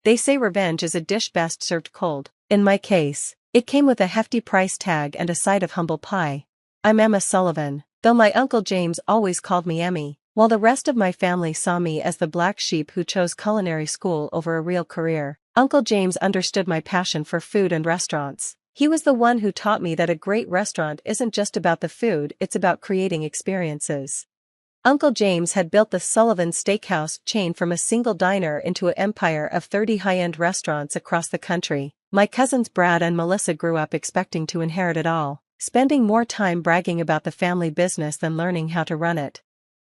They say revenge is a dish best served cold. In my case, it came with a hefty price tag and a side of humble pie. I'm Emma Sullivan, though my Uncle James always called me Emmy, while the rest of my family saw me as the black sheep who chose culinary school over a real career. Uncle James understood my passion for food and restaurants. He was the one who taught me that a great restaurant isn't just about the food, it's about creating experiences. Uncle James had built the Sullivan Steakhouse chain from a single diner into an empire of 30 high-end restaurants across the country. My cousins Brad and Melissa grew up expecting to inherit it all, spending more time bragging about the family business than learning how to run it.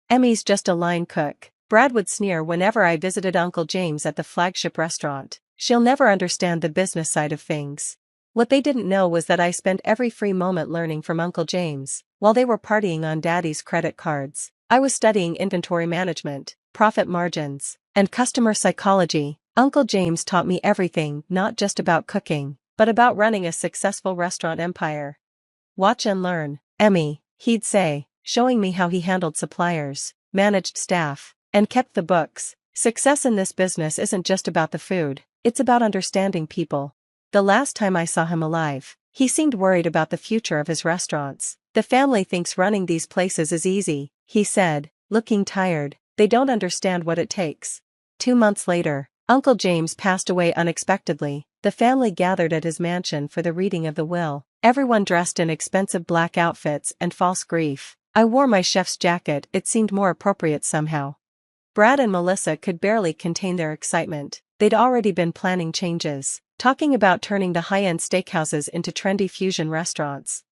Emmy's just a line cook, Brad would sneer whenever I visited Uncle James at the flagship restaurant. She'll never understand the business side of things. What they didn't know was that I spent every free moment learning from Uncle James, while they were partying on Daddy's credit cards. I was studying inventory management, profit margins, and customer psychology. Uncle James taught me everything, not just about cooking, but about running a successful restaurant empire. Watch and learn, Emmy, he'd say, showing me how he handled suppliers, managed staff, and kept the books. Success in this business isn't just about the food, it's about understanding people. The last time I saw him alive, he seemed worried about the future of his restaurants. The family thinks running these places is easy, he said, looking tired. They don't understand what it takes. 2 months later, Uncle James passed away unexpectedly. The family gathered at his mansion for the reading of the will, everyone dressed in expensive black outfits and false grief. I wore my chef's jacket, it seemed more appropriate somehow. Brad and Melissa could barely contain their excitement. They'd already been planning changes, talking about turning the high-end steakhouses into trendy fusion restaurants.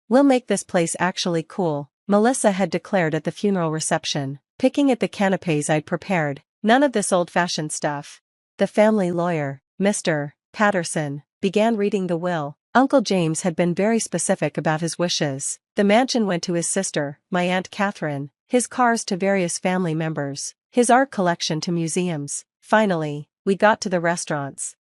"We'll make this place actually cool," Melissa had declared at the funeral reception, picking at the canapes I'd prepared. "None of this old-fashioned stuff." The family lawyer, Mr. Patterson, began reading the will. Uncle James had been very specific about his wishes. The mansion went to his sister, my Aunt Catherine, his cars to various family members, his art collection to museums. Finally, we got to the restaurants.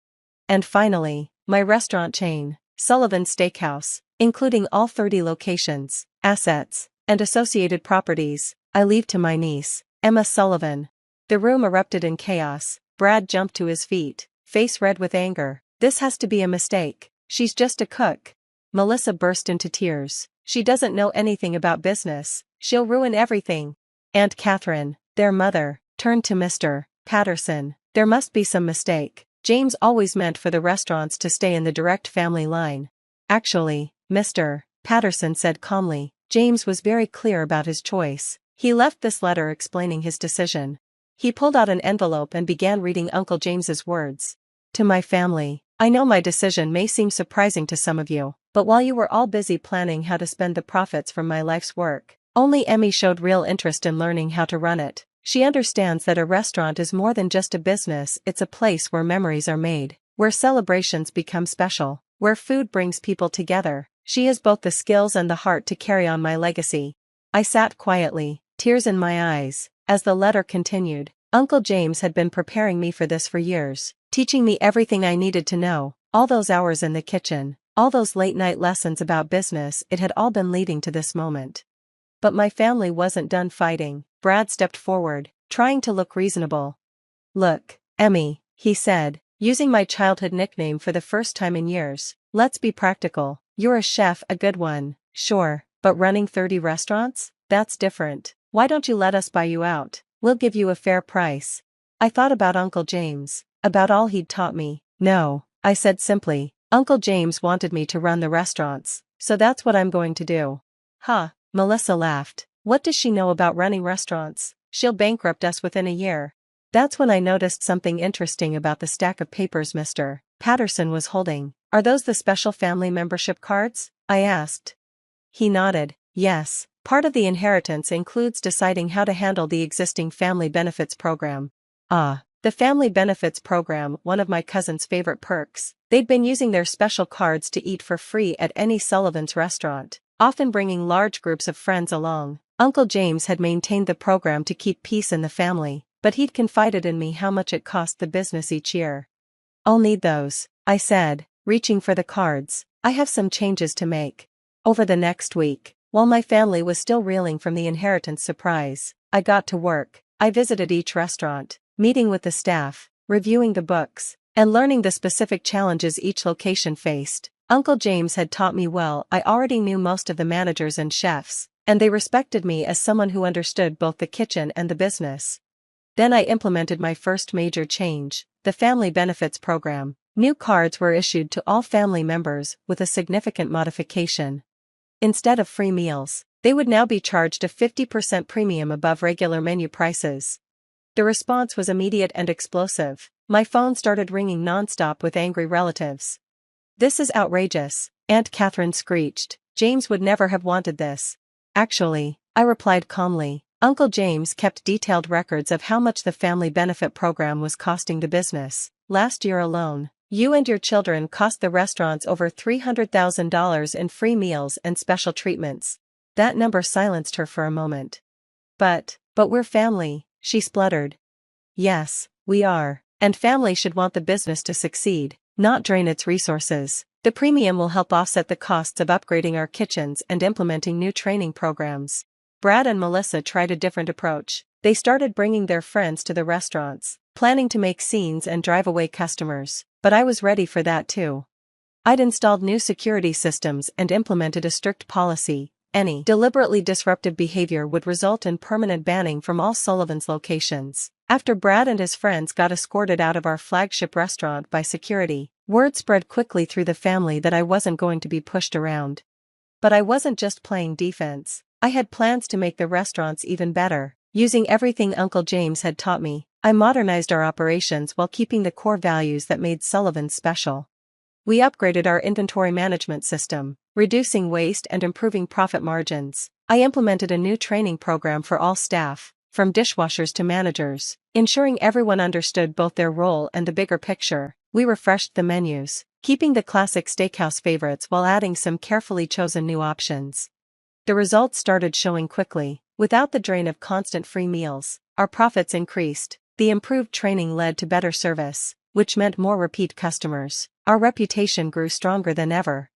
And finally, my restaurant chain, Sullivan Steakhouse, including all 30 locations, assets, and associated properties, I leave to my niece, Emma Sullivan. The room erupted in chaos. Brad jumped to his feet, face red with anger. "This has to be a mistake. She's just a cook." Melissa burst into tears. "She doesn't know anything about business. She'll ruin everything." Aunt Catherine, their mother, turned to Mr. Patterson. "There must be some mistake. James always meant for the restaurants to stay in the direct family line." "Actually, Mr. Patterson said calmly, James was very clear about his choice. He left this letter explaining his decision." He pulled out an envelope and began reading Uncle James's words. "To my family, I know my decision may seem surprising to some of you, but while you were all busy planning how to spend the profits from my life's work, only Emmy showed real interest in learning how to run it. She understands that a restaurant is more than just a business, it's a place where memories are made, where celebrations become special, where food brings people together. She has both the skills and the heart to carry on my legacy." I sat quietly, tears in my eyes, as the letter continued. Uncle James had been preparing me for this for years, teaching me everything I needed to know. All those hours in the kitchen, all those late-night lessons about business, it had all been leading to this moment. But my family wasn't done fighting. Brad stepped forward, trying to look reasonable. "Look, Emmy," he said, using my childhood nickname for the first time in years, "let's be practical. You're a chef, a good one, sure, but running 30 restaurants? That's different. Why don't you let us buy you out? We'll give you a fair price." I thought about Uncle James, about all he'd taught me. "No," I said simply. "Uncle James wanted me to run the restaurants, so that's what I'm going to do." "Huh," Melissa laughed. "What does she know about running restaurants? She'll bankrupt us within a year." That's when I noticed something interesting about the stack of papers Mr. Patterson was holding. "Are those the special family membership cards?" I asked. He nodded. "Yes, part of the inheritance includes deciding how to handle the existing family benefits program." Ah, the family benefits program, one of my cousin's favorite perks. They'd been using their special cards to eat for free at any Sullivan's restaurant, often bringing large groups of friends along. Uncle James had maintained the program to keep peace in the family, but he'd confided in me how much it cost the business each year. "I'll need those," I said, reaching for the cards. "I have some changes to make." Over the next week, while my family was still reeling from the inheritance surprise, I got to work. I visited each restaurant, meeting with the staff, reviewing the books, and learning the specific challenges each location faced. Uncle James had taught me well. I already knew most of the managers and chefs, and they respected me as someone who understood both the kitchen and the business. Then I implemented my first major change, the family benefits program. New cards were issued to all family members with a significant modification. Instead of free meals, they would now be charged a 50% premium above regular menu prices. The response was immediate and explosive. My phone started ringing nonstop with angry relatives. "This is outrageous," Aunt Catherine screeched. "James would never have wanted this." "Actually," I replied calmly, "Uncle James kept detailed records of how much the family benefit program was costing the business. Last year alone, you and your children cost the restaurants over $300,000 in free meals and special treatments." That number silenced her for a moment. But we're family," she spluttered. "Yes, we are, and family should want the business to succeed, not drain its resources. The premium will help offset the costs of upgrading our kitchens and implementing new training programs." Brad and Melissa tried a different approach. They started bringing their friends to the restaurants, planning to make scenes and drive away customers. But I was ready for that too. I'd installed new security systems and implemented a strict policy. Any deliberately disruptive behavior would result in permanent banning from all Sullivan's locations. After Brad and his friends got escorted out of our flagship restaurant by security, word spread quickly through the family that I wasn't going to be pushed around. But I wasn't just playing defense. I had plans to make the restaurants even better. Using everything Uncle James had taught me, I modernized our operations while keeping the core values that made Sullivan's special. We upgraded our inventory management system, reducing waste and improving profit margins. I implemented a new training program for all staff, from dishwashers to managers, ensuring everyone understood both their role and the bigger picture. We refreshed the menus, keeping the classic steakhouse favorites while adding some carefully chosen new options. The results started showing quickly. Without the drain of constant free meals, our profits increased. The improved training led to better service, which meant more repeat customers. Our reputation grew stronger than ever.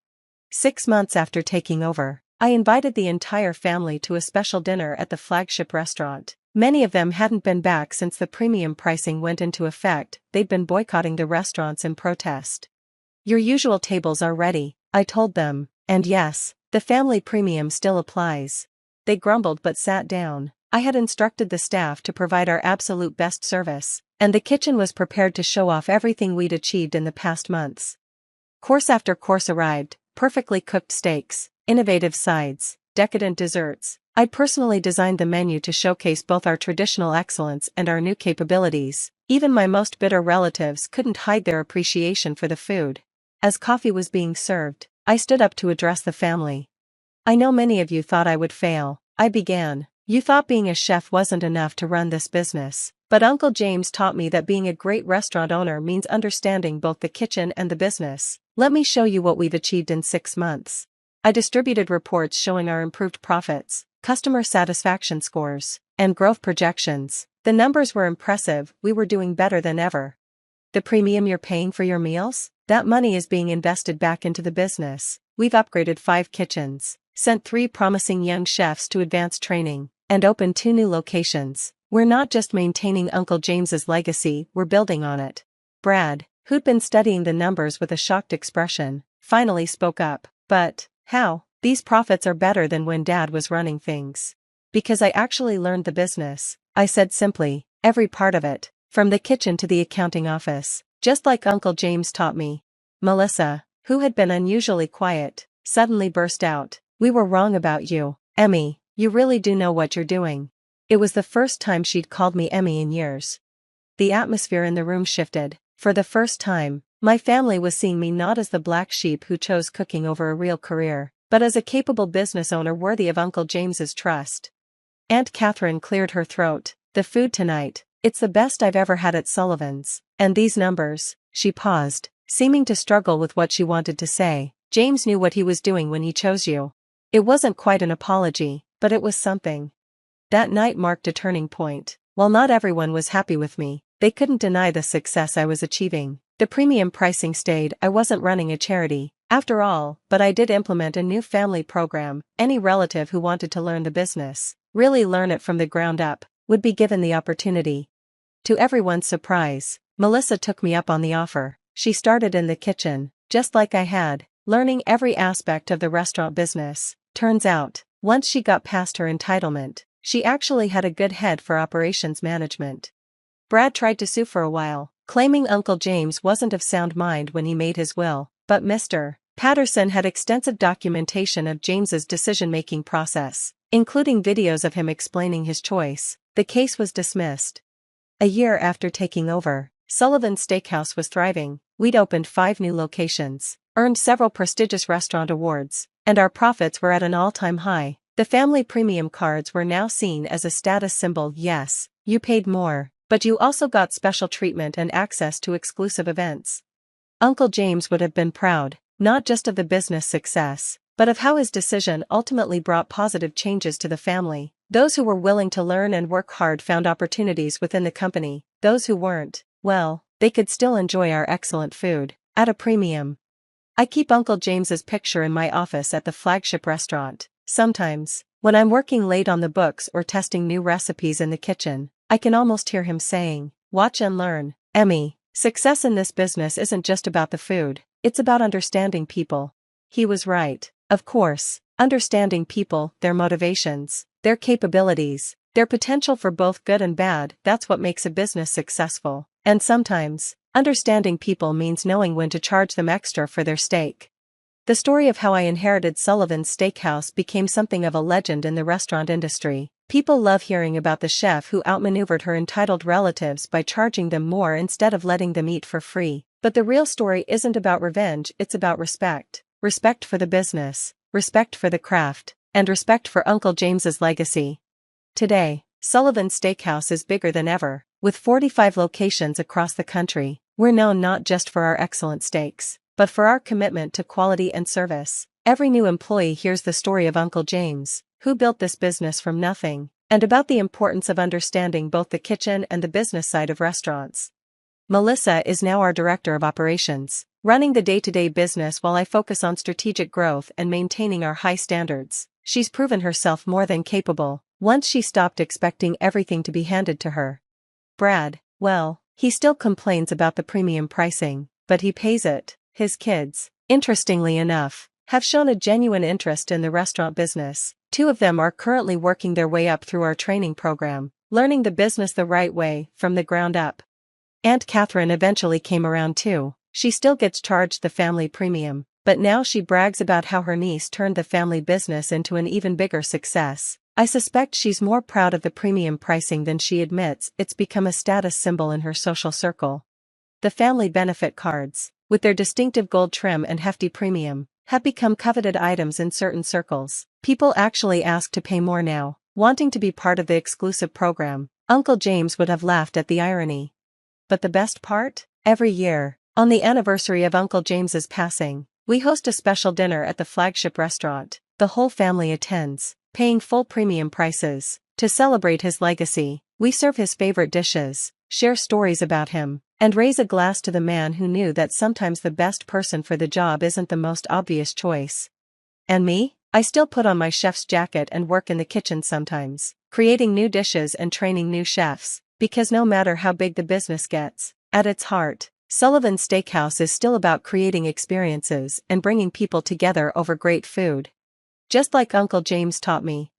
6 months after taking over, I invited the entire family to a special dinner at the flagship restaurant. Many of them hadn't been back since the premium pricing went into effect. They'd been boycotting the restaurants in protest. "Your usual tables are ready," I told them, "and yes, the family premium still applies." They grumbled but sat down. I had instructed the staff to provide our absolute best service, and the kitchen was prepared to show off everything we'd achieved in the past months. Course after course arrived, perfectly cooked steaks, innovative sides, decadent desserts. I'd personally designed the menu to showcase both our traditional excellence and our new capabilities. Even my most bitter relatives couldn't hide their appreciation for the food. As coffee was being served, I stood up to address the family. "I know many of you thought I would fail," I began. "You thought being a chef wasn't enough to run this business. But Uncle James taught me that being a great restaurant owner means understanding both the kitchen and the business. Let me show you what we've achieved in 6 months." I distributed reports showing our improved profits, customer satisfaction scores, and growth projections. The numbers were impressive. We were doing better than ever. "The premium you're paying for your meals? That money is being invested back into the business. We've upgraded 5 kitchens, sent 3 promising young chefs to advanced training, and opened 2 new locations. We're not just maintaining Uncle James's legacy, we're building on it." Brad, who'd been studying the numbers with a shocked expression, finally spoke up. "But how? These profits are better than when Dad was running things." "Because I actually learned the business," I said simply, "every part of it, from the kitchen to the accounting office, just like Uncle James taught me." Melissa, who had been unusually quiet, suddenly burst out, "We were wrong about you, Emmy. You really do know what you're doing." It was the first time she'd called me Emmy in years. The atmosphere in the room shifted. For the first time, my family was seeing me not as the black sheep who chose cooking over a real career, but as a capable business owner worthy of Uncle James's trust. Aunt Catherine cleared her throat. "The food tonight, it's the best I've ever had at Sullivan's. And these numbers," she paused, seeming to struggle with what she wanted to say. "James knew what he was doing when he chose you." It wasn't quite an apology, but it was something. That night marked a turning point. While not everyone was happy with me, they couldn't deny the success I was achieving. The premium pricing stayed. I wasn't running a charity, after all, but I did implement a new family program. Any relative who wanted to learn the business, really learn it from the ground up, would be given the opportunity. To everyone's surprise, Melissa took me up on the offer. She started in the kitchen, just like I had, learning every aspect of the restaurant business. Turns out, once she got past her entitlement, she actually had a good head for operations management. Brad tried to sue for a while, claiming Uncle James wasn't of sound mind when he made his will, but Mr. Patterson had extensive documentation of James's decision-making process, including videos of him explaining his choice. The case was dismissed. A year after taking over, Sullivan's Steakhouse was thriving. We'd opened 5 new locations, earned several prestigious restaurant awards, and our profits were at an all-time high. The family premium cards were now seen as a status symbol. Yes, you paid more, but you also got special treatment and access to exclusive events. Uncle James would have been proud, not just of the business success, but of how his decision ultimately brought positive changes to the family. Those who were willing to learn and work hard found opportunities within the company. Those who weren't, well, they could still enjoy our excellent food, at a premium. I keep Uncle James's picture in my office at the flagship restaurant. Sometimes, when I'm working late on the books or testing new recipes in the kitchen, I can almost hear him saying, "Watch and learn, Emmy. Success in this business isn't just about the food, it's about understanding people." He was right, of course, understanding people, their motivations, their capabilities, their potential for both good and bad. That's what makes a business successful. And sometimes, understanding people means knowing when to charge them extra for their steak. The story of how I inherited Sullivan's Steakhouse became something of a legend in the restaurant industry. People love hearing about the chef who outmaneuvered her entitled relatives by charging them more instead of letting them eat for free. But the real story isn't about revenge, it's about respect. Respect for the business, respect for the craft, and respect for Uncle James's legacy. Today, Sullivan's Steakhouse is bigger than ever. With 45 locations across the country, we're known not just for our excellent steaks, but for our commitment to quality and service. Every new employee hears the story of Uncle James, who built this business from nothing, and about the importance of understanding both the kitchen and the business side of restaurants. Melissa is now our director of operations, running the day-to-day business while I focus on strategic growth and maintaining our high standards. She's proven herself more than capable, once she stopped expecting everything to be handed to her. Brad, well, he still complains about the premium pricing, but he pays it. His kids, interestingly enough, have shown a genuine interest in the restaurant business. 2 of them are currently working their way up through our training program, learning the business the right way, from the ground up. Aunt Catherine eventually came around too. She still gets charged the family premium, but now she brags about how her niece turned the family business into an even bigger success. I suspect she's more proud of the premium pricing than she admits. It's become a status symbol in her social circle. The family benefit cards, with their distinctive gold trim and hefty premium, have become coveted items in certain circles. People actually ask to pay more now, wanting to be part of the exclusive program. Uncle James would have laughed at the irony. But the best part? Every year, on the anniversary of Uncle James's passing, we host a special dinner at the flagship restaurant. The whole family attends, paying full premium prices. To celebrate his legacy, we serve his favorite dishes, share stories about him, and raise a glass to the man who knew that sometimes the best person for the job isn't the most obvious choice. And me? I still put on my chef's jacket and work in the kitchen sometimes, creating new dishes and training new chefs, because no matter how big the business gets, at its heart, Sullivan's Steakhouse is still about creating experiences and bringing people together over great food. Just like Uncle James taught me.